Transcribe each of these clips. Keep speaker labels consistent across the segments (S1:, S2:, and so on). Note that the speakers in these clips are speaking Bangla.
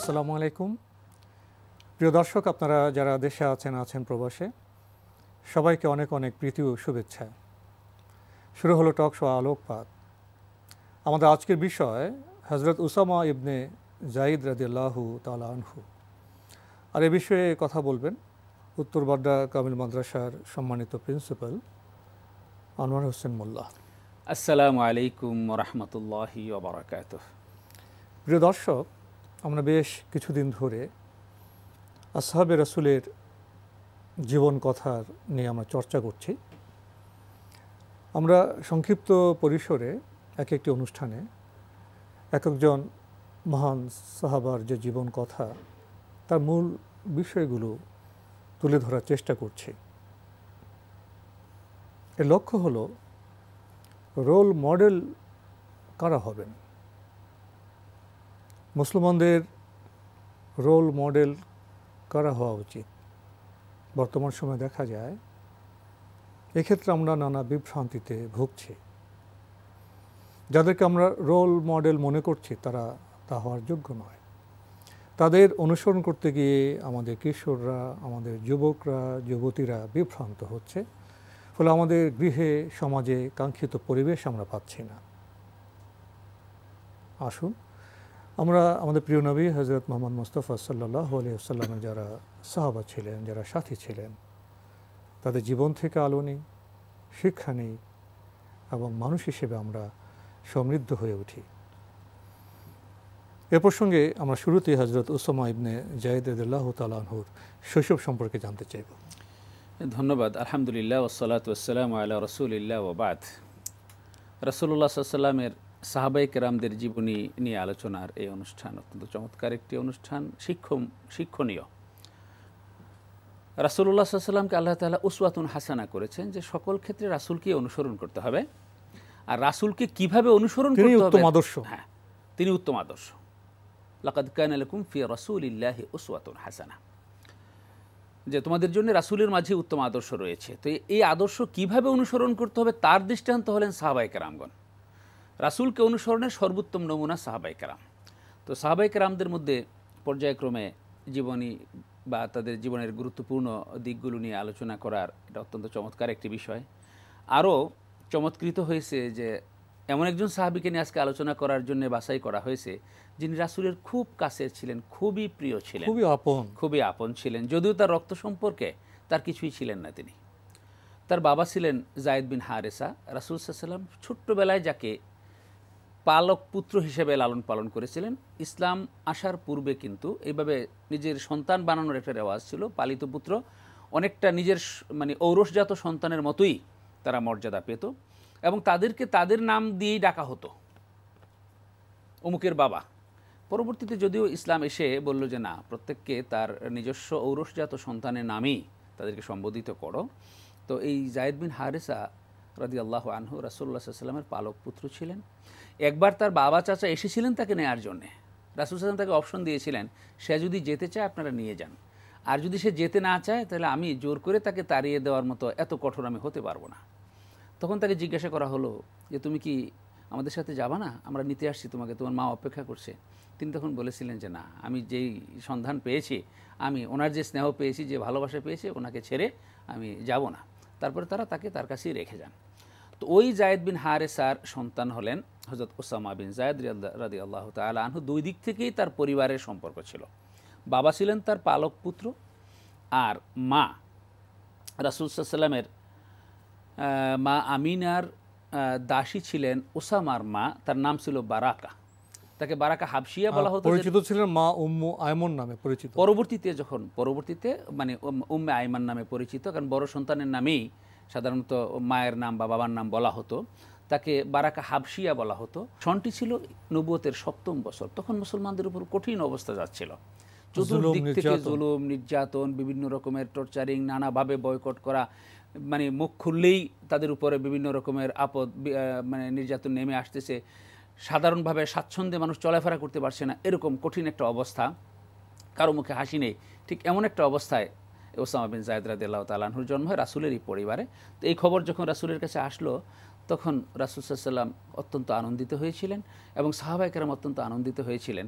S1: আসসালামু আলাইকুম। প্রিয় দর্শক, আপনারা যারা দেশে আছেন প্রবাসে, সবাইকে অনেক অনেক প্রীতি ও শুভেচ্ছা। শুরু হলো টক শো আলোকপাত। আমাদের আজকের বিষয় হযরত উসামা ইবনে যায়েদ রাদিয়াল্লাহু তাআলা আনহু। আর এ বিষয়ে কথা বলবেন উত্তর বাড্ডা কামিল মাদ্রাসার সম্মানিত প্রিন্সিপাল আনোয়ার হোসেন মোল্লা।
S2: আসসালামু আলাইকুম ওয়া রাহমাতুল্লাহি ওয়া বারাকাতুহু।
S1: প্রিয় দর্শক, আমরা বেশ কিছুদিন ধরে আসহাবে রাসূলের জীবন কথার নিয়ে আমরা চর্চা করছি। আমরা সংক্ষিপ্ত পরিসরে এক একটি অনুষ্ঠানে এক একজন মহান সাহাবার যে জীবন কথা, তার মূল বিষয়গুলো তুলে ধরার চেষ্টা করছি। এর লক্ষ্য হলো রোল মডেল কারা হবেন, মুসলমানদের রোল মডেল কারা হওয়া উচিত। বর্তমান সময়ে দেখা যায় এক্ষেত্রে আমরা নানা বিভ্রান্তিতে ভুগছি। যাদেরকে আমরা রোল মডেল মনে করছি তারা তা হওয়ার যোগ্য নয়। তাদের অনুসরণ করতে গিয়ে আমাদের কিশোররা, আমাদের যুবকরা, যুবতীরা বিভ্রান্ত হচ্ছে। ফলে আমাদের গৃহে, সমাজে কাঙ্ক্ষিত পরিবেশ আমরা পাচ্ছি না। আসুন আমরা আমাদের প্রিয় নবী হযরত মুহাম্মদ মুস্তাফা সাল্লাল্লাহু আলাইহি ওয়াসাল্লামের যারা সাহাবা ছিলেন, যারা সাথী ছিলেন, তাদের জীবন থেকে আলো নিই, শিক্ষা নিই এবং মানুষ হিসেবে আমরা সমৃদ্ধ হয়ে উঠি। এ প্রসঙ্গে আমরা শুরুতেই হযরত উসামা ইবনে যায়েদ রাদিয়াল্লাহু তাআলা আনহুর শৈশব সম্পর্কে জানতে চাইব।
S2: ধন্যবাদ। আলহামদুলিল্লাহ ওয়াসসালাতু ওয়াসসালামু আলা রাসূলিল্লাহ ওয়া বাদ। রাসূলুল্লাহ সাল্লাল্লাহু আলাইহি ওয়াসাল্লামের সাহাবায়ে কেরামদের জীবনী নিয়ে আলোচনার এই অনুষ্ঠান অত্যন্ত চমৎকার একটি অনুষ্ঠান, শিক্ষণীয়। রাসূলুল্লাহ সাল্লাল্লাহু আলাইহি ওয়াসাল্লামকে আল্লাহ তাআলা উসওয়াতুন হাসানা করেছেন যে সকল ক্ষেত্রে রাসূলকে অনুসরণ করতে হবে। আর রাসূলকে কিভাবে অনুসরণ করতে হবে,
S1: তিনি উত্তম আদর্শ।
S2: হ্যাঁ, তিনি উত্তম আদর্শ। লাকাদ কানা লাকুম ফি রাসূলিল্লাহি উসওয়াতুন হাসানা, যে তোমাদের জন্য রাসূলের মাঝে উত্তম আদর্শ রয়েছে। তো এই আদর্শ কিভাবে অনুসরণ করতে হবে তার দৃষ্টান্ত হলেন সাহাবায়ে কেরামগণ। রাসূলকে অনুসরণের সর্বোত্তম নমুনা সাহাবায়ে কেরাম। তো সাহাবায়ে কেরামদের মধ্যে পর্যায়ক্রমে জীবনী বা তাদের জীবনের গুরুত্বপূর্ণ দিকগুলো নিয়ে আলোচনা করার এটা অত্যন্ত চমৎকার একটি বিষয়। আরও চমৎকৃত হয়েছে যে এমন একজন সাহাবীকে নিয়ে আজকে আলোচনা করার জন্য বাছাই করা হয়েছে যিনি রাসূলের খুব কাছের ছিলেন, খুবই প্রিয় ছিলেন, খুবই আপন ছিলেন। যদিও তার রক্ত সম্পর্কে তার কিছুই ছিলেন না। তিনি, তার বাবা ছিলেন যায়েদ বিন হারেসা। রাসূল সাল্লাল্লাহু আলাইহি ওয়াসাল্লাম ছোট্টবেলায় যাকে পালক পুত্র হিসেবে লালন পালন করেছিলেন। ইসলাম আসার পূর্বে কিন্তু এইভাবে নিজের সন্তান বানানোর একটা রেওয়াজ ছিল। পালিত পুত্র অনেকটা নিজের ঔরসজাত সন্তানের মতোই তারা মর্যাদা পেত এবং তাদেরকে তাদের নাম দিয়েই ডাকা হতো, অমুকের বাবা। পরবর্তীতে যদিও ইসলাম এসে বলল যে না, প্রত্যেককে তার নিজস্ব ঔরসজাত সন্তানের নামেই তাদেরকে সম্বোধিত করো। তো এই যায়েদ বিন হারেসা রাদিয়াল্লাহু আনহু রাসূলুল্লাহ সাল্লাল্লাহু আলাইহি ওয়াসাল্লামের পালক পুত্র ছিলেন। একবার তার বাবা চাচা এসেছিলেন তাকে নেয়ার জন্যে। রাসূল সাল্লাল্লাহু আলাইহি ওয়াসাল্লাম তাকে অপশন দিয়েছিলেন, সে যদি যেতে চায় আপনারা নিয়ে যান, আর যদি সে যেতে না চায় তাহলে আমি জোর করে তাকে তাড়িয়ে দেওয়ার মতো এত কঠোর আমি হতে পারবো না। তখন তাকে জিজ্ঞাসা করা হলো যে তুমি কি আমাদের সাথে যাবা না, আমরা নিতে আসছি তোমাকে, তোমার মা অপেক্ষা করছে। তিনি তখন বলেছিলেন যে না, আমি যেই সন্ধান পেয়েছি, আমি ওনার যে স্নেহ পেয়েছি, যে ভালোবাসা পেয়েছি, ওনাকে ছেড়ে আমি যাব না। তারপরে তারা তাকে তার কাছেই রেখে যান। তো ওই যায়েদ বিন হারেসার সন্তান হলেন হযরত উসামা বিন যায়েদ রাদিয়াল্লাহু তাআলা আনহু। দুই দিক থেকেই তার পরিবারের সম্পর্ক ছিল। বাবা ছিলেন তার পালক পুত্র, আর মা রাসূল সাল্লাল্লাহু আলাইহি ওয়াসাল্লামের মা আমিনার দাসী ছিলেন উসামার মা, তার নাম ছিল বারাকা। তাকে বারাকা হাবশিয়া বলা হতো,
S1: পরিচিত ছিলেন মা উম্মু আয়মন নামে পরিচিত।
S2: পরবর্তীতে উম্মে আয়মান নামে পরিচিত, কারণ বড় সন্তানের নামেই সাধারণত মায়ের নাম বা বাবার নাম বলা হতো। তাকে বারাকা হাবশিয়া বলা হতো। সনটি ছিল নবুয়তের ৭ম বছর। তখন মুসলমানদের উপর কঠিন অবস্থা যাচ্ছিল, চতুর্দিক থেকে জুলুম, নির্যাতন, বিভিন্ন রকমের টর্চারিং, নানাভাবে বয়কট করা, মুখ খুললেই তাদের উপরে বিভিন্ন রকমের আপদ নির্যাতন নেমে আসতেছে। সাধারণভাবে স্বাচ্ছন্দ্যে মানুষ চলাফেরা করতে পারছে না, এরকম কঠিন একটা অবস্থা, কারো মুখে হাসি নেই। ঠিক এমন একটা অবস্থায় উসামা বিন যায়েদ রাদিয়াল্লাহু তাআলা আনহুর জন্ম হয় রাসূলেরই পরিবারে। তো এই খবর যখন রাসূলের কাছে আসলো, তখন রাসূল সাল্লাল্লাহু আলাইহি ওয়াসাল্লাম অত্যন্ত আনন্দিত হয়েছিলেন এবং সাহাবায়ে কেরাম অত্যন্ত আনন্দিত হয়েছিলেন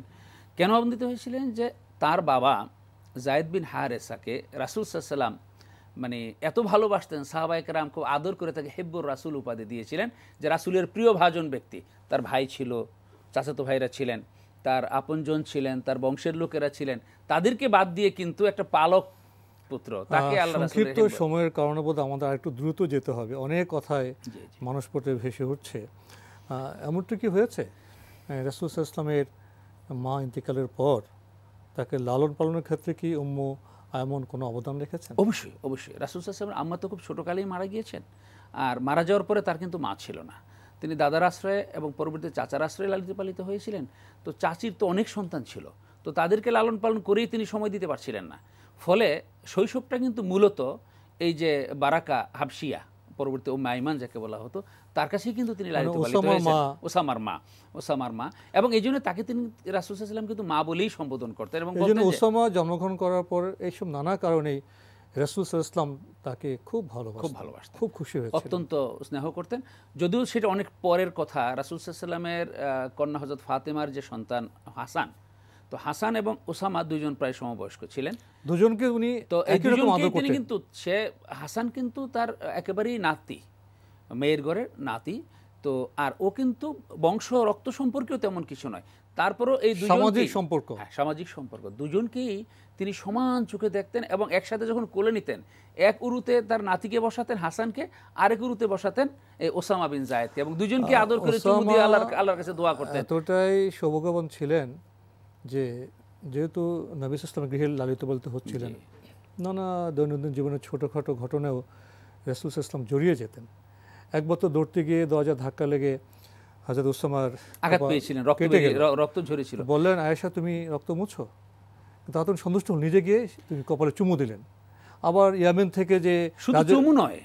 S2: কেন আনন্দিত হয়েছিলেন? যে তার বাবা যায়েদ বিন হারেসাকে রাসূল সাল্লাল্লাহু আলাইহি ওয়াসাল্লাম মানে এত ভালোবাসতেন, সাহাবায়ে কেরাম খুব আদর করে তাকে হিব্বুর রাসূল উপাধি দিয়েছিলেন, যে রাসূলের প্রিয় ভাজন ব্যক্তি। তার ভাই ছিল, চাচাতো ভাইরা ছিলেন, তার আপনজন ছিলেন, তার বংশের লোকেরা ছিলেন, তাদেরকে বাদ দিয়ে কিন্তু একটা পালক পুত্র তাকে আল্লাহ রাসূলের
S1: সংক্ষিপ্ত সময়ের কারণে বোধ আমাদের আরেকটু দ্রুত যেতে হবে, অনেক কথায় মানুষ পথে ভেসে উঠছে। এমনটা কি হয়েছে রাসূল সাল্লাল্লাহু আলাইহি ওয়াসাল্লামের মা ইন্তেকালের পর তাকে লালন পালনের ক্ষেত্রে কি উম্মু আয়মন কোনো অবদান রেখেছেন?
S2: অবশ্যই অবশ্যই। রাসূল সাল্লাল্লাহু আলাইহি ওয়াসাল্লাম আম্মা তো খুব ছোটকালেই মারা গিয়েছেন, আর মারা যাওয়ার পরে তার কিন্তু মা ছিল না। তিনি দাদার আশ্রয়ে এবং পরবর্তীতে চাচার আশ্রয়ে লালিত পালিত হয়েছিলেন। তো চাচির তো অনেক সন্তান ছিল, তো তাদেরকে লালন পালন করেই তিনি সময় দিতে পারছিলেন না। ফলে শৈশবটা কিন্তু মূলত এই যে বারাকা হাবশিয়া, পরবর্তী উম্মে আইমান যাকে বলা হতো, তার কাছেই কিন্তু তিনি লালিত পালিত হয়েছেন। ওসামার মা, এবং এই জন্য তাকে তিনি রাসূল সাল্লাল্লাহু আলাইহি ওয়াসাল্লাম কিন্তু মা বলেই সম্বোধন করতেন এবং
S1: এই জন্য ওসামা জন্মগ্রহণ করার পর এইসব নানা কারণেই রাসূল সাল্লাল্লাহু আলাইহি ওয়াসাল্লাম তাকে খুব ভালোবাসতেন, খুব খুশি হয়েছিলেন,
S2: অত্যন্ত স্নেহ করতেন। যদিও সেটা অনেক পরের কথা। রাসূল সাল্লাল্লাহু আলাইহি ওয়াসাল্লামের কন্যা হযরত ফাতেমার যে সন্তান হাসান, তো হাসান এবং ওসামা দুইজন প্রায় সমবয়স্ক ছিলেন,
S1: দুজনকে উনি
S2: তো
S1: একই রকম আদর
S2: তিনি
S1: করতেন।
S2: কিন্তু হাসান কিন্তু তার একেবারেই নাতি, মেয়ের ঘরের নাতি। তো আর ও কিন্তু বংশ রক্ত সম্পর্কেও তেমন কিছু নয়, তারপরও এই
S1: সামাজিক সম্পর্ক,
S2: সামাজিক সম্পর্ক দুজনকেই তিনি সমান চোখে দেখতেন, এবং একসাথে যখন কোলে নিতেন এক উরুতে তার নাতিকে বসাতেন হাসানকে, আরেক উরুতে বসাতেন এই ওসামা বিন যায়েদকে, এবং দুজনকে আদর করে চুমু দিয়ে আল্লাহর কাছে দোয়া করতেন।
S1: এতটাই সৌভাগ্যবান ছিলেন যে যেহেতু নবী সাল্লাল্লাহু আলাইহি ওয়াসাল্লাম গৃহে লালিত পালিত হচ্ছিলেন, নানা দৈনন্দিন জীবনের ছোটোখাটো ঘটনাও রাসূল সাল্লাল্লাহু আলাইহি ওয়াসাল্লাম জড়িয়ে যেতেন। একবার তো দৌড়তে গিয়ে দরজা ধাক্কা লেগে হযরত ওসামার
S2: আঘাত পেয়েছিলেন, রক্ত ঝরেছিল।
S1: বললেন, আয়েশা তুমি রক্ত মুছো? তখন সন্তুষ্ট হল, নিজে গিয়ে তিনি কপালে চুমু দিলেন। আবার ইয়ামেন থেকে যে
S2: শুধু চুমু নয়,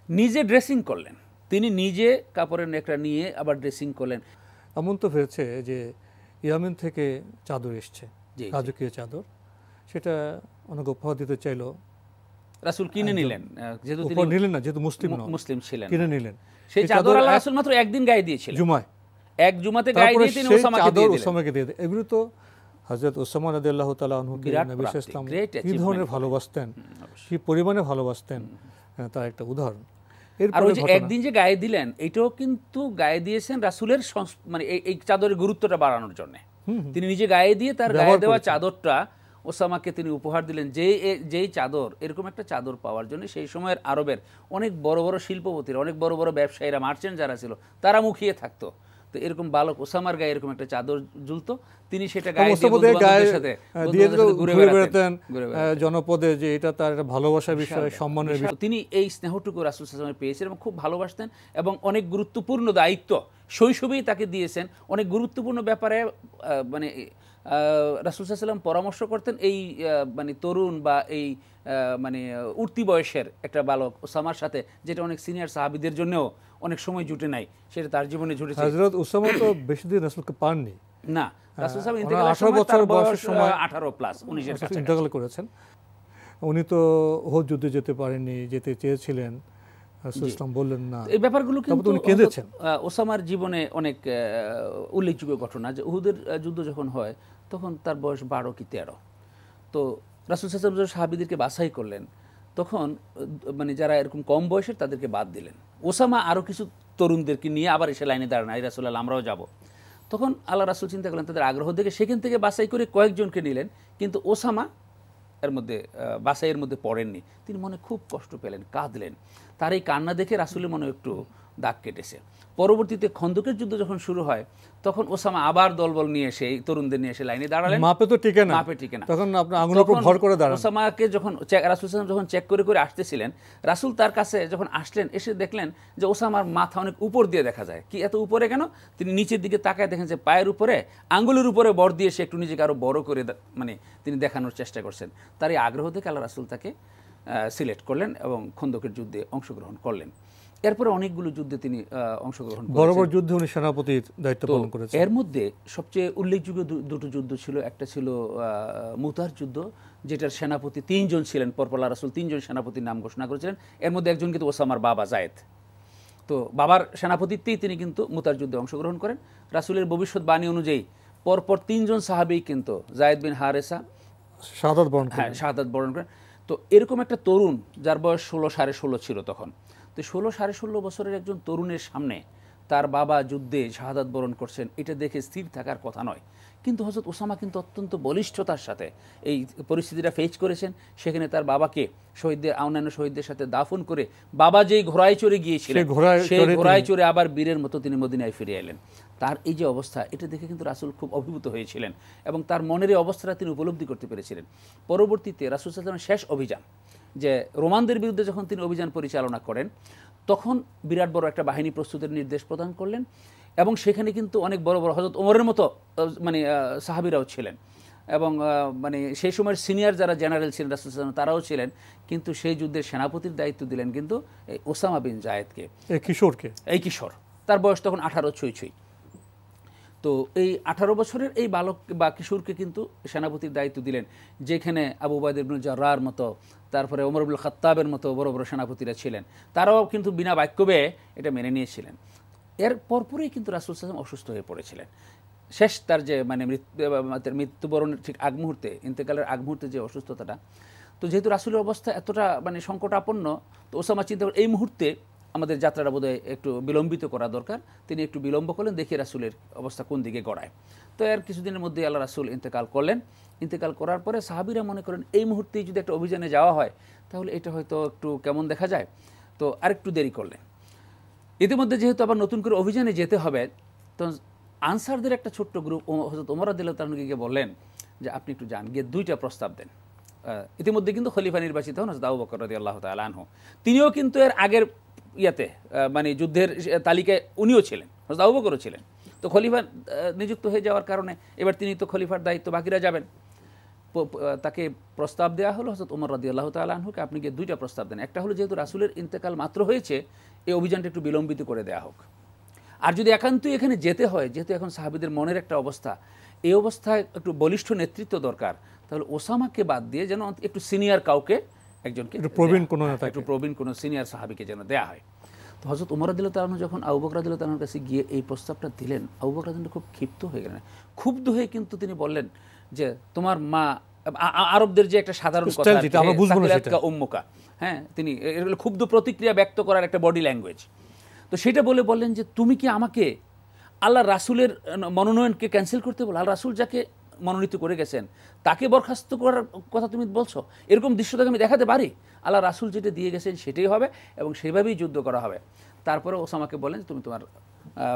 S2: নিজে ড্রেসিং করলেন, তিনি নিজে কাপড়ের নেকড়া নিয়ে আবার ড্রেসিং করলেন।
S1: এমন তো হয়েছে যে ইয়ামেন থেকে চাদর এসছে, রাজকীয় চাদর, সেটা অনেক উপহার দিতে চাইলো,
S2: রাসূল কিনে নিলেন, যেহেতু তিনি
S1: নিলেন না, যেহেতু মুসলিম
S2: ছিলেন,
S1: কিনে নিলেন।
S2: সেই চাদর আল্লাহ রাসূল মাত্র একদিন গায়ে দিয়েছিলেন,
S1: জুমায়,
S2: এক জুমাতে গায়ে দিয়ে তিনি ওসামাকে দিয়ে দিলেন।
S1: এগুলো তো হযরত ওসামা রাদিয়াল্লাহু তাআলা আনহুকে নবী সাল্লাল্লাহু আলাইহি ওয়াসাল্লাম কি ধরনের ভালোবাসতেন, কি পরিমাণে ভালোবাসতেন, তার একটা উদাহরণ।
S2: আর ওই যে একদিন যে গায়ে দিলেন, এটাও কিন্তু গায়ে দিয়েছেন রাসূলের মানে এই চাদরের গুরুত্বটা বাড়ানোর জন্য। তিনি নিজে গায়ে দিয়ে তার গায়ে দেওয়া চাদরটা ওসামাকে তিনি উপহার দিলেন। যেই চাদর, এরকম একটা চাদর পাওয়ার জন্য সেই সময়ের আরবের অনেক বড় বড় শিল্পপতিরা, অনেক বড় বড় ব্যবসায়ীরা, মার্চেন্ট যারা ছিল, তারা মুখিয়ে থাকতো। তো এরকম বালক ওসামার গায়ে এরকম একটা চাদর ঝুলতো, তিনি সেটা গায়ে দিয়ে বন্ধুবান্ধবদের সাথে ঘুরে বেড়াতেন
S1: জনপদে, যে এটা তার একটা ভালোবাসার বিষয়, সম্মানের বিষয়।
S2: তিনি এই স্নেহটুকু রাসূল সাল্লাল্লাহু আলাইহি ওয়াসাল্লাম পেয়েছেন এবং খুব ভালোবাসতেন, এবং অনেক গুরুত্বপূর্ণ দায়িত্ব শৈশবেই তাকে দিয়েছেন। অনেক গুরুত্বপূর্ণ ব্যাপারে মানে রাসূল সাল্লাল্লাহু আলাইহি ওয়াসাল্লাম পরামর্শ করতেন এই মানে তরুণ বা এই মানে উঠতি বয়সের একটা বালক ওসামার সাথে, যেটা অনেক সিনিয়র সাহাবীদের জন্যও অনেক সময় জুটে নাই, সেটা তার জীবনে জুটেছে।
S1: হযরত ওসামা তো বেশি দিন রাসূলকে পাননি
S2: না, রাসূল সাল্লাল্লাহু আলাইহি ওয়াসাল্লাম
S1: 18 বছর বয়সের সময়
S2: 18 প্লাস 19 এর কাছে
S1: ইন্তেকাল করেছেন। উনি তো উহুদ যুদ্ধে যেতে পারেননি, যেতে চেয়েছিলেন, রাসূল ইসলাম বললেন না।
S2: এই ব্যাপারগুলো কিন্তু
S1: উনি কেঁদেছেন।
S2: ওসামার জীবনে অনেক উল্লেখযোগ্য ঘটনা, যে উহুদের যুদ্ধ যখন হয় তখন তার বয়স 12 কি 13। তো রাসূল সাল্লাল্লাহু আলাইহি ওয়াসাল্লাম সাহাবীদেরকে বাছাই করলেন, তখন মানে যারা এরকম কম বয়সের তাদেরকে বাদ দিলেন। ওসামা আরও কিছু তরুণদেরকে নিয়ে আবার এসে লাইনে দাঁড়ান, এই রাসূলুল্লাহ আমরাও যাব। তখন আল্লাহ রাসূল চিন্তা করলেন তাদের আগ্রহ দেখে, সেখান থেকে বাছাই করে কয়েকজনকে নিলেন, কিন্তু ওসামা এর মধ্যে বাছাইয়ের মধ্যে পড়েননি। তিনি মনে খুব কষ্ট পেলেন, কাঁদলেন। তার এই কান্না দেখে রাসূলের মনে একটু দাগ কেটেছে। পরবর্তীতে খন্দকের যুদ্ধ যখন শুরু হয়, তখন ওসামা আবার দলবল নিয়ে এসে এই তরুণদের নিয়ে এসে লাইনে দাঁড়ালেন।
S1: মাপে তো টিকে না, তখন আপনার আঙুলের উপর ভর করে দাঁড়ান।
S2: ওসামাকে যখন রাসূল সাল্লাল্লাহু যখন চেক করে করে আসতেছিলেন, রাসূল তার কাছে যখন আসলেন, এসে দেখলেন যে ওসামার মাথা অনেক উপর দিয়ে দেখা যায়। কি এত উপরে কেন? তিনি নিচের দিকে তাকায় দেখেন যে পায়ের উপরে, আঙ্গুলের উপরে বর দিয়ে সে একটু নিজেকে আরো বড় করে মানে তিনি দেখানোর চেষ্টা করছেন। তার এই আগ্রহ দেখে আল্লাহ রাসূল তাকে সিলেক্ট করলেন এবং খন্দকের যুদ্ধে অংশগ্রহণ করলেন। এরপরে অনেকগুলো যুদ্ধে তিনি অংশগ্রহণ করেছেন,
S1: বড় বড় যুদ্ধে উনি সেনাপতির দায়িত্ব পালন করেছেন।
S2: এর মধ্যে সবচেয়ে উল্লেখযোগ্য দুটো যুদ্ধ ছিল। একটা ছিল মুতার যুদ্ধ, যেটার সেনাপতি 3 জন ছিলেন। পরপর আল্লাহ রাসূল 3 জন সেনাপতির নাম ঘোষণা করেছিলেন। এর মধ্যে একজন কিন্তু ওসামার বাবা যায়েদ। তো বাবার সেনাপতিত্বেই তিনি কিন্তু মুতার যুদ্ধে অংশগ্রহণ করেন। রাসূলের ভবিষ্যৎবাণী অনুযায়ী পরপর 3 জন সাহাবী কিন্তু যায়েদ বিন হারেসা
S1: শাহাদাত বরণ করেন।
S2: হ্যাঁ শাহাদাত বরণ করেন। তো এরকম একটা তরুণ যার বয়স 16 ছিল তখন, তো 16 বছরের একজন তরুণের সামনে তার বাবা যুদ্ধে শাহাদাত বরণ করছেন, এটা দেখে স্থির থাকার কথা নয়। কিন্তু হযরত ওসামা কিন্তু অত্যন্ত বলিষ্ঠতার সাথে এই পরিস্থিতিটা ফেস করেছেন। সেখানে তার বাবাকে অন্যান্য শহীদদের সাথে দাফন করে বাবা যেই ঘোড়ায় চড়ে গিয়েছিলেন সেই ঘোড়ায় চড়ে আবার বীরের মতো তিনি মদিনায় ফিরে এলেন। তার এই যে অবস্থা, এটা দেখে কিন্তু রাসূল খুব অভিভূত হয়েছিলেন এবং তার মনের এই অবস্থাটা তিনি উপলব্ধি করতে পেরেছিলেন। পরবর্তীতে রাসূল সাল্লাল্লাহু আলাইহি ওয়াসাল্লামের শেষ অভিযান, যে রোমানদের বিরুদ্ধে যখন তিনি অভিযান পরিচালনা করেন, তখন বিরাট বড় একটা বাহিনী প্রস্তুতের নির্দেশ প্রদান করলেন এবং সেখানে কিন্তু অনেক বড় বড় হযরত ওমরের মতো মানে সাহাবীরাও ছিলেন এবং মানে সেই সময়ের সিনিয়র যারা জেনারেল ছিলেন রাসূল সাল্লাল্লাহু আলাইহি ওয়াসাল্লাম তারাও ছিলেন। কিন্তু সেই যুদ্ধের সেনাপতির দায়িত্ব দিলেন কিন্তু এই ওসামা বিন জায়েদকে, এই কিশোর, তার বয়স তখন 18 ছুঁই। তো এই 18 বছরের এই বালক বা কিশোরকে কিন্তু সেনাপতির দায়িত্ব দিলেন, যেখানে আবু উবাইদা ইবনুল জাররাহর মতো, তারপরে ওমর ইবনুল খাত্তাবের মতো বড় বড় সেনাপতিরা ছিলেন, তারাও কিন্তু বিনা বাক্য ব্যয়ে এটা মেনে নিয়েছিলেন। এর পরপরই কিন্তু রাসূল সাল্লাল্লাহু আলাইহি ওয়াসাল্লাম অসুস্থ হয়ে পড়েছিলেন। শেষ তার যে মানে মৃত্যুবরণের ঠিক আগ মুহূর্তে, ইন্তেকালের আগ মুহূর্তে যে অসুস্থতাটা, তো যেহেতু রাসূলের অবস্থা এতটা মানে সংকটাপন্ন, তো ওসামা চিন্তা করে এই মুহূর্তে আমাদের যাত্রাটা বোধহয় একটু বিলম্বিত করা দরকার। তিনি একটু বিলম্ব করলেন, দেখি রাসূলের অবস্থা কোন দিকে গড়ায়। তো এর কিছুদিনের মধ্যে আল্লাহ রাসূল ইন্তেকাল করলেন। ইন্তেকাল করার পরে সাহাবীরা মনে করেন এই মুহূর্তেই যদি একটা অভিযানে যাওয়া হয় তাহলে এটা হয়তো একটু কেমন দেখা যায়, তো আরেকটু দেরি করলেন। ইতিমধ্যে যেহেতু আবার নতুন করে অভিযানে যেতে হবে, তো আনসারদের একটা ছোট্ট গ্রুপ হযরত ওমর রাদিয়াল্লাহু তাআলা গিয়ে বললেন যে আপনি একটু যান, গিয়ে 2টা প্রস্তাব দেন। ইতিমধ্যে কিন্তু খলিফা নির্বাচিত হন হযরত আবু বকর রাদিয়াল্লাহু তাআলা আনহু, তিনিও কিন্তু এর আগের ইয়াতে মানে যুদ্ধের তালিকায় উনিও ছিলেন, হযরত আবু বকরও ছিলেন। তো খলিফা নিযুক্ত হয়ে যাওয়ার কারণে এবার তিনি তো খলিফার দায়িত্ব, বাকিরা যাবেন। তাকে প্রস্তাব দেওয়া হলো হযরত ওমর রাদিয়াল্লাহু তাআলা আনহুকে, আপনি গিয়ে 2টা প্রস্তাব দেন। একটা হলো যেহেতু রাসূলের ইন্তেকাল মাত্র হয়েছে, এই অভিযানটা একটু বিলম্বিত করে দেওয়া হোক। আর যদি একান্তই এখানে যেতে হয়, যেহেতু এখন সাহাবীদের মনের একটা অবস্থা, এই অবস্থায় একটু বলিষ্ঠ নেতৃত্ব দরকার, তাহলে ওসামাকে বাদ দিয়ে যেন একটু সিনিয়র কাউকে, একজনকে একটু প্রবীণ কোনো সিনিয়র সাহাবীকে যেন দেয়া হয়। তো হযরত ওমর রাদিয়াল্লাহু তাআলা যখন আবু বকর রাদিয়াল্লাহু তাআলার কাছে গিয়ে এই প্রস্তাবটা দিলেন, আবু বকর রাদিয়াল্লাহু খুব ক্ষিপ্ত হয়ে গেলেন। ক্ষুব্ধ হয়ে কিন্তু তিনি বললেন যে তোমার মা, আরবদের যে একটা সাধারণ কথা উম্মুকা, হ্যাঁ, তিনি এগুলো ক্ষুব্ধ প্রতিক্রিয়া ব্যক্ত করার একটা বডি ল্যাঙ্গুয়েজ, তো সেটা বললেন যে তুমি কি আমাকে আল্লাহ রাসূলের মনোনয়নকে ক্যান্সেল করতে বলো? আল্লাহ রাসূল যাকে মনোনীত করে গেছেন তাকে বরখাস্ত করার কথা তুমি বলছো? এরকম দৃশ্যটাকে আমি দেখাতে পারি? আল্লাহ রাসূল যেটা দিয়ে গেছেন সেটাই হবে এবং সেভাবেই যুদ্ধ করা হবে। তারপরে ওসামাকে বলেন তুমি তোমার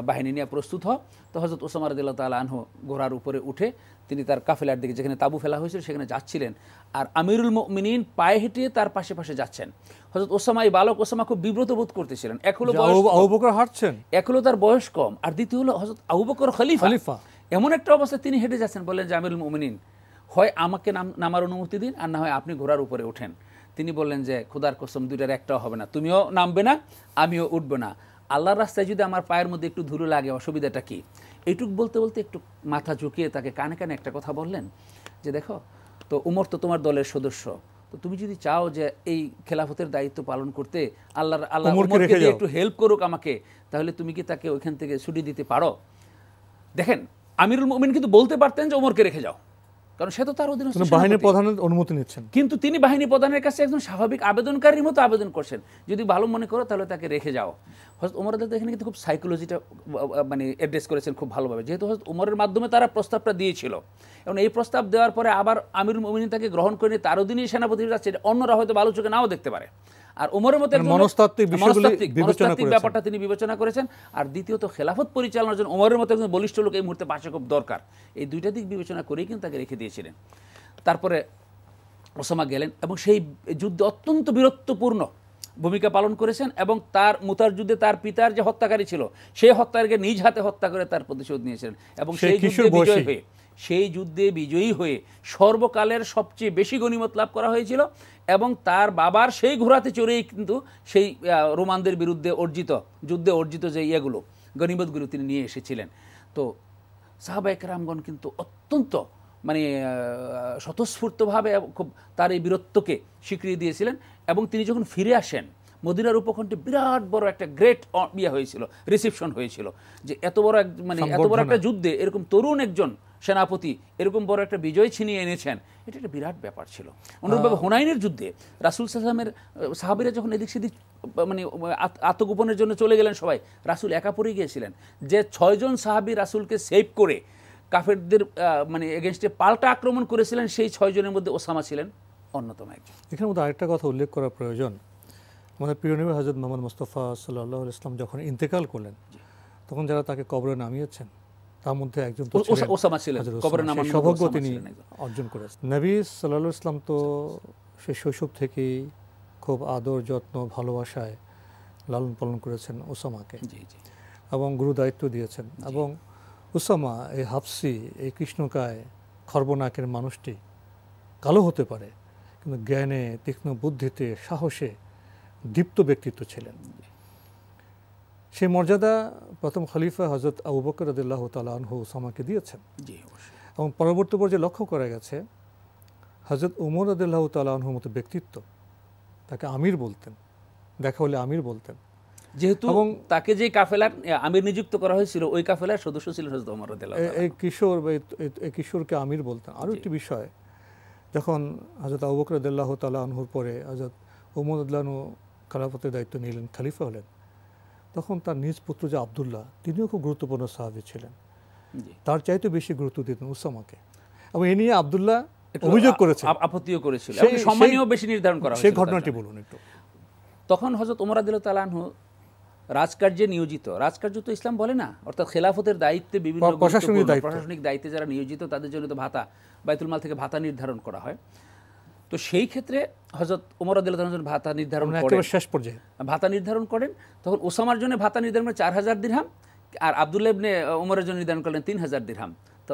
S2: বাহিনী নিয়ে প্রস্তুত হও। তো হযরত ওসামা রাদিয়াল্লাহু তাআলা আনহু ঘোড়ার উপরে উঠে তিনি তার কাফেলার দিকে, যেখানে তাঁবু ফেলা হয়েছিল সেখানে যাচ্ছিলেন, আর আমিরুল মুমিনিন পায়ে হেঁটে তার পাশে পাশে যাচ্ছেন। হযরত ওসামা, এই বালক ওসামা খুব বিব্রত বোধ করতেছিলেন। এক হলো
S1: আবু বকর হাঁটছেন,
S2: এক হলো তার বয়স কম, আর দ্বিতীয় হলো হযরত আবু বকর খলিফা। এমন একটা অবস্থায় তিনি হেঁটে যাচ্ছেন, বললেন যে আমিরুল মুমিনিন, হয় আমাকে নামার অনুমতি দিন, আর না হয় আপনি ঘোড়ার উপরে ওঠেন। তিনি বললেন যে খোদার কসম, 2টার একটাও হবে না, তুমিও নামবে না আমিও উঠবো না। আল্লাহর রাস্তায় যদি আমার পায়ের মধ্যে একটু ধুলো লাগে অসুবিধাটা কি? এইটুক বলতে বলতে একটু মাথা ঝুঁকিয়ে তাকে কানে কানে একটা কথা বললেন যে দেখো, তো উমর তো তোমার দলের সদস্য, তো তুমি যদি চাও যে এই খেলাফতের দায়িত্ব পালন করতে আল্লাহ উমরকে দিয়ে একটু হেল্প করুক আমাকে, তাহলে তুমি কি তাকে ওইখান থেকে ছুটি দিতে পারো? দেখেন, আমিরুল মুমিনিন কিন্তু বলতে পারতেন যে ওমরকে রেখে যাও, কারণ সে তো তার অধীনস্থ
S1: বাহিনী প্রধানের অনুমতি নিচ্ছেন,
S2: কিন্তু তিনি বাহিনী প্রধানের কাছে একজন স্বাভাবিক আবেদনকারীর মতো আবেদন করছেন, যদি ভালো মনে করো তাহলে তাকে রেখে যাও। হযরত ওমর রাদিয়াল্লাহু এখানে কিন্তু খুব সাইকোলজিটা মানে অ্যাড্রেস করেছেন খুব ভালোভাবে, যেহেতু হযরত ওমরের মাধ্যমে তারা প্রস্তাবটা দিয়েছিল এবং এই প্রস্তাব দেওয়ার পরে আবার আমিরুল মুমিনিন তাকে গ্রহণ করে নিয়ে তার অধীনেই সেনাপতি যাচ্ছে, অন্যরা হয়তো ভালো চোখে নাও দেখতে পারে। আর ওমরের মতো মনস্তাত্ত্বিক ব্যাপারটা তিনি বিবেচনা করেছেন, আর দ্বিতীয়ত খেলাফত পরিচালনার জন্য ওমরের মতো একজন বলিষ্ঠ লোক এই মুহূর্তে পাশে খুব দরকার। এই 2টা দিক বিবেচনা করেই কিন্তু তাকে রেখে দিয়েছিলেন। তারপরে ওসামা গেলেন এবং সেই যুদ্ধে অত্যন্ত বীরত্বপূর্ণ ভূমিকা পালন করেছেন এবং তার মুতার যুদ্ধে তার পিতার যে হত্যাকারী ছিল সেই হত্যাকারীকে নিজ হাতে হত্যা করে তার প্রতিশোধ নিয়েছিলেন এবং সেই যুদ্ধে বিজয়ী হয়ে সর্বকালের সবচেয়ে বেশি গনিমত লাভ করা হয়েছিল এবং তার বাবার সেই ঘোড়াতে চড়েই কিন্তু সেই রোমানদের বিরুদ্ধে যুদ্ধে অর্জিত যে ইয়েগুলো গনিমতগুলো তিনি নিয়ে এসেছিলেন। তো সাহাবায়ে কেরামগণ কিন্তু অত্যন্ত মানে স্বতঃস্ফূর্তভাবে খুব তার এই বীরত্বকে স্বীকৃতি দিয়েছিলেন এবং তিনি যখন ফিরে আসেন মদিনার উপকণ্ঠে বিরাট বড় একটা গ্রেট হয়েছিল, রিসেপশন হয়েছিল, যে এত বড় একটা যুদ্ধে এরকম তরুণ একজন সেনাপতি, এরকম বড় একটা বিজয় ছিনিয়ে এনেছেন, এটা একটা বিরাট ব্যাপার ছিল। অনুরূপভাবে হুনাইনের যুদ্ধে রাসূল সাল্লাল্লাহু আলাইহি ওয়াসাল্লামের সাহাবীরা যখন এদিক সেদিক মানে আত্মগোপনের জন্য চলে গেলেন সবাই, রাসূল একা পড়ে গিয়েছিলেন। যে 6 জন সাহাবী রাসূলকে সেভ করে কাফেরদের মানে এগেইনস্টে পাল্টা আক্রমণ করেছিলেন, সেই 6 জনের মধ্যে ওসামা ছিলেন অন্যতম একজন।
S1: এখানে মধ্যে আরেকটা কথা উল্লেখ করা প্রয়োজন, আমাদের প্রিয় নবী হযরত মুহাম্মদ মুস্তাফা সাল্লাল্লাহু আলাইহি ওয়াসাল্লাম যখন ইন্তেকাল করলেন, তখন যারা তাকে কবরে নামিয়েছেন তার মধ্যে একজন তো ছিলেন
S2: ওসামা ছিলেন, কবরে নামানোর
S1: সৌভাগ্য তিনি অর্জন করেছেন। নবী সাল্লাল্লাহু আলাইহি ওয়াসাল্লাম তো সেই শৈশব থেকেই খুব আদর যত্ন ভালোবাসায় লালন পালন করেছেন ওসামাকে, এবং গুরু দায়িত্ব দিয়েছেন। এবং ওসামা এই হাফসি, এই কৃষ্ণকায় খর্বনাকের মানুষটি কালো হতে পারে, কিন্তু জ্ঞানে, তীক্ষ্ণ বুদ্ধিতে, সাহসে দীপ্ত ব্যক্তিত্ব ছিলেন। সেই মর্যাদা প্রথম খলিফা হযরত আবু বকর রাদিয়াল্লাহু তাআলা আনহু ওসামাকে দিয়েছেন। এবং পরবর্তী পর্যায়ে লক্ষ্য করা গেছে হযরত উমর রাদিয়াল্লাহু তাআলা আনহুর মতো ব্যক্তিত্ব তাকে আমির বলতেন, দেখা হলে আমির বলতেন।
S2: যেহেতু তাকে যে কাফেলার আমির নিযুক্ত করা হয়েছিল, ওই কাফেলার সদস্য ছিলেন হযরত ওমর রাদিয়াল্লাহু তাআলা।
S1: এই কিশোরকে আমির বলতেন। আরও একটি বিষয়, যখন হযরত আবু বকর রাদিয়াল্লাহু তাআলা আনহুর পরে হযরত ওমর রাদিয়াল্লাহু আনহু খেলাফতের দায়িত্ব নিলেন, খলিফা হলেন, তখন তার নিজ পুত্র যে আব্দুল্লাহ, তিনিও খুব গুরুত্বপূর্ণ সাহাবী ছিলেন। তার চাইতে বেশি গুরুত্ব দিতেন উসামাকে। এবং এ নিয়ে আব্দুল্লাহ অভিযোগ করেছেন,
S2: আপত্তিও করেছিল, এবং সম্মানীয় বেশি নির্ধারণ করা হয়েছিল।
S1: সেই ঘটনাটি বলুন একটু।
S2: তখন হযরত ওমর রাদিয়াল্লাহু তাআলা আনহু রাজকার্যে নিয়োজিত, রাজকার্য তো ইসলাম বলে না, অর্থাৎ খেলাফতের দায়িত্বে বিভিন্ন প্রশাসনিক দায়িত্বে যারা নিয়োজিত তাদের জন্য তো ভাতা, বাইতুল মাল থেকে ভাতা নির্ধারণ করা হয়। তো সেই ক্ষেত্রে হযরত ওমর রাদিয়াল্লাহু তাআলা ভাতা নির্ধারণ করেন,
S1: শেষ পর্যায়ে ভাতা
S2: নির্ধারণ করেন। তখন ওসামার জন্য ভাতা নির্ধারণ করেন 4000 দিরহাম, আর আব্দুল্লাহ ইবনে ওমরের জন্য নির্ধারণ করলেন 3000 দিরহাম। তো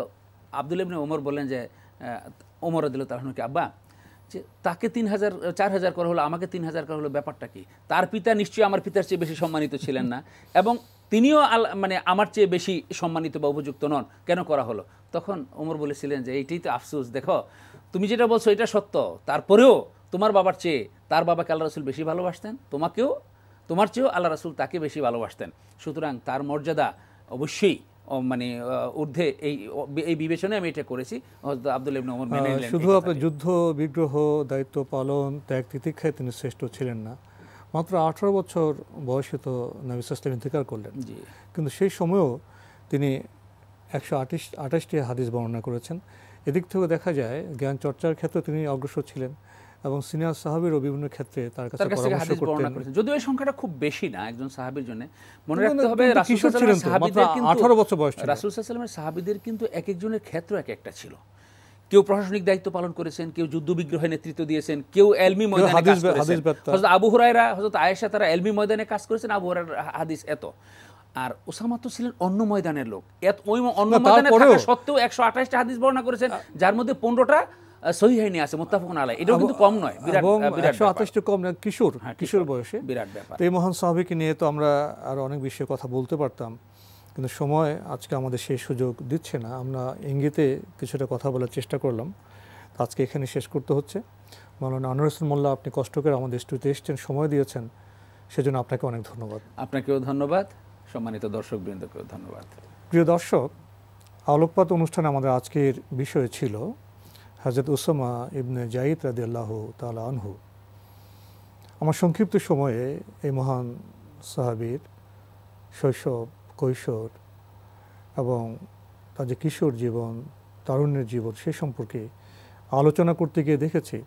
S2: আব্দুল্লাহ ইবনে ওমর বললেন যে ওমর রাদিয়াল্লাহু তাআলা আনহুকে, আব্বা, যে তাকে 4000 করা হলো, আমাকে 3000 করা হলো, ব্যাপারটা কি? তার পিতা নিশ্চয়ই আমার পিতার চেয়ে বেশি সম্মানিত ছিলেন না, এবং তিনিও মানে আমার চেয়ে বেশি সম্মানিত বা উপযুক্ত নন, কেন করা হলো? তখন ওমর বলেছিলেন যে এইটাই তো আফসোস, দেখো তুমি যেটা বলছো এটা সত্য, তারপরেও তোমার বাবার চেয়ে তার বাবাকে আল্লাহ রাসূল বেশি ভালোবাসতেন, তোমাকেও, তোমার চেয়েও আল্লাহ রাসূল তাকে বেশি ভালোবাসতেন, সুতরাং তার মর্যাদা অবশ্যই মানে ঊর্ধ্বে। এই বিবেচনায় আমি এটা করেছি। হযরত আব্দুল্লাহ ইবনে ওমর মেনে নিলেন।
S1: শুধু আপনার যুদ্ধ বিগ্রহ, দায়িত্ব পালন, ত্যাগ তিতিক্ষায় তিনি শ্রেষ্ঠ ছিলেন না, মাত্র 18 বছর বয়সে তো নবী সাল্লাল্লাহু আলাইহি ওয়াসাল্লাম ইন্তেকাল করলেন। কিন্তু সেই সময়েও তিনি 128টি হাদিস বর্ণনা করেছেন। এদিক থেকে দেখা যায় জ্ঞান চর্চার ক্ষেত্রে তিনি অগ্রসর ছিলেন, এবং সিনিয়র সাহাবীরও বিভিন্ন ক্ষেত্রে তার কাছে পরামর্শ করতেন।
S2: যদিও এই সংখ্যাটা খুব বেশি না একজন সাহাবীর জন্য। মনে রাখতে হবে রাসূল সাল্লাল্লাহু আলাইহি ওয়াসাল্লামের সাহাবীদের কিন্তু
S1: 18 বছর বয়স ছিল।
S2: রাসূল সাল্লাল্লাহু আলাইহি ওয়াসাল্লামের সাহাবীদের কিন্তু এক একজনের ক্ষেত্র এক একটা ছিল। কেউ প্রশাসনিক দায়িত্ব পালন করেছেন, কেউ যুদ্ধ বিগ্রহে নেতৃত্ব দিয়েছেন, কেউ ইলমি ময়দানে কাজ করেছেন। হযরত আবু হুরায়রা, হযরত আয়েশা, তারা ইলমি ময়দানে কাজ করেছেন, আবু হুরায়রার হাদিস এত। আর ওসামা তো ছিলেন অন্য ময়দানের লোক, ওই অন্য ময়দানে থাকা সত্ত্বেও 128টা হাদিস বর্ণনা করেছেন, যার মধ্যে 15টা সহিহাইনি আছে, মুত্তাফাকুন আলাইহি। এটাও কিন্তু কম নয়, বিরাট
S1: 128টা কম না, কিশোর বয়সে
S2: বিরাট ব্যাপার।
S1: এই মহান সাহাবীকে নিয়ে তো আমরা আরো অনেক বিষয়ে কথা বলতে পারতাম, কিন্তু সময় আজকে আমাদের সেই সুযোগ দিচ্ছে না। আমরা ইঙ্গিতে কিছুটা কথা বলার চেষ্টা করলাম, আজকে এখানে শেষ করতে হচ্ছে। মাওলানা আনোয়ার হোসেন মোল্লা, আপনি কষ্ট করে আমাদের স্টুডিওতে এসেছেন, সময় দিয়েছেন, সেজন্য আপনাকে অনেক ধন্যবাদ।
S2: আপনাকেও ধন্যবাদ, সম্মানিত দর্শকবৃন্দকেও ধন্যবাদ।
S1: প্রিয় দর্শক, আলোকপাত অনুষ্ঠানে আমাদের আজকের বিষয় ছিল হযরত উসামা ইবনে যায়েদ রাদিয়াল্লাহু তাআলা আনহু। আমার সংক্ষিপ্ত সময়ে এই মহান সাহাবীর শৈশব, কৈশোর এবং তার যে কিশোর জীবন, তারুণ্যের জীবন, সে সম্পর্কে আলোচনা করতে গিয়ে দেখেছি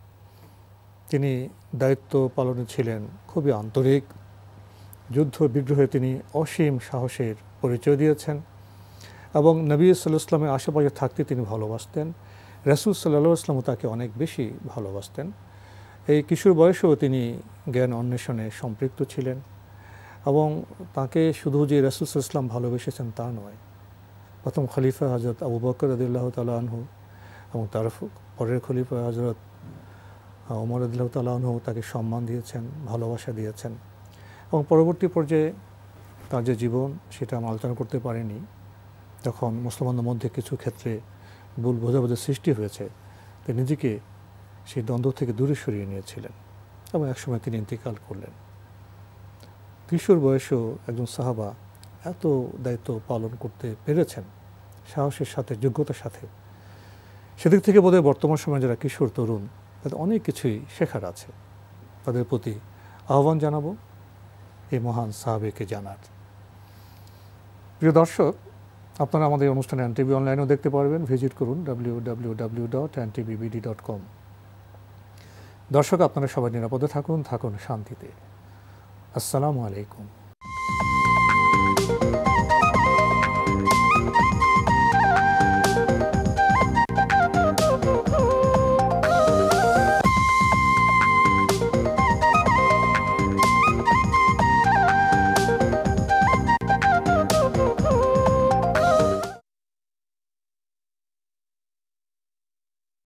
S1: তিনি দায়িত্ব পালনে ছিলেন খুবই আন্তরিক। যুদ্ধ বিগ্রহে তিনি অসীম সাহসের পরিচয় দিয়েছেন, এবং নবী সাল্লাল্লাহু আলাইহি ওয়াসাল্লামের আশেপাশে থাকতে তিনি ভালোবাসতেন। রাসূল সাল্লাল্লাহু আলাইহি ওয়াসাল্লামও তাকে অনেক বেশি ভালোবাসতেন। এই কিশোর বয়সেও তিনি জ্ঞান অন্বেষণে সম্পৃক্ত ছিলেন, এবং তাকে শুধু যে রাসূল সাল্লাল্লাহু আলাইহি ওয়াসাল্লাম ভালোবেসেছেন তা নয়, প্রথম খলিফা হযরত আবু বকর রাদিয়াল্লাহু তাআলা আনহু এবং তার পরের খলিফা হযরত ওমর রাদিয়াল্লাহু তাআলা আনহু তাকে সম্মান দিয়েছেন, ভালোবাসা দিয়েছেন। এবং পরবর্তী পর্যায়ে তার যে জীবন, সেটা আমরা আলোচনা করতে পারিনি। তখন মুসলমানদের মধ্যে কিছু ক্ষেত্রে ভুল বোঝাবুঝির সৃষ্টি হয়েছে, তিনি নিজেকে সেই দ্বন্দ্ব থেকে দূরে সরিয়ে নিয়েছিলেন, এবং একসময় তিনি ইন্তেকাল করলেন। কিশোর বয়সেও একজন সাহাবা এত দায়িত্ব পালন করতে পেরেছেন, সাহসের সাথে, যোগ্যতার সাথে। সেদিক থেকে বোধহয় বর্তমান সময়ে যারা কিশোর তরুণ, তাদের অনেক কিছুই শেখার আছে। তাদের প্রতি আহ্বান জানাবো এই মহান সাহাবেকে জানার। প্রিয় দর্শক, আপনারা আমাদের অনুষ্ঠানে এনটিভি অনলাইনেও দেখতে পারবেন। ভিজিট করুন www.ntvbd.com। দর্শক, আপনারা সবাই নিরাপদে থাকুন, থাকুন শান্তিতে। আসসালামু আলাইকুম।